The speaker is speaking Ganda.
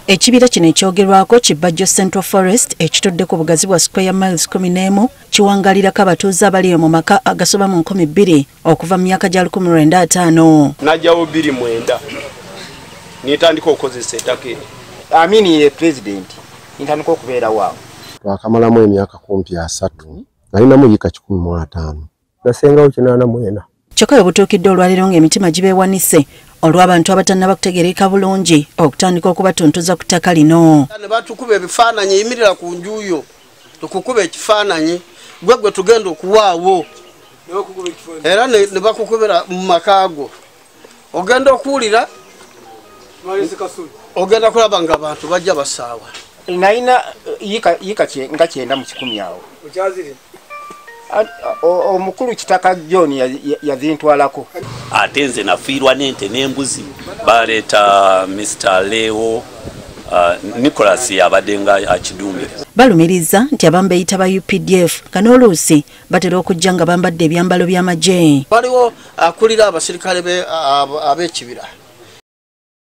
Ekibira kino ekyogerwako Kibajjo Central Forest ekitoddeko obugazi bwa square miles 11 kiwangalirako abatuuze abali mu maka agasoba mu 2,000 okuva mu myaka gya 1950. Najjawo 29 nitandika okukozesa ettaka eryo. Amini ye president nitandika okubeera waawo. Twakamalamu emyaka kumpi 3 nalinamu yika 15 nasengawo 89. Kyokka obutuukidde olwaleero ng'emitima gibeewanise olw'abantu abatannaba kutegereka bulungi okutandika okubatuntuza ku ttaka lino. Ne batukuba ebifaananyi yimirira ku njuyo tukukuba ekifaananyi gwe tugenda okuwaawo era ne bakukubira mu makaago ogenda okuwulira ogenda kulaba nga abantu bajja basaawa. Nalina yika nga 9 mu 10 awo. Omukulu Kitaka John yazintwalako. Ate nze nafiirwa n'ente n'embuzi baleeta Mr. Leo Nicholas yabadde nga akidumbe. Balumiriza nti abamu beyita ba UPDF kanooluusi batera okujja nga bambadde ebyambalo by'amagye. Waliwo akulira abasirikale ab'ekibira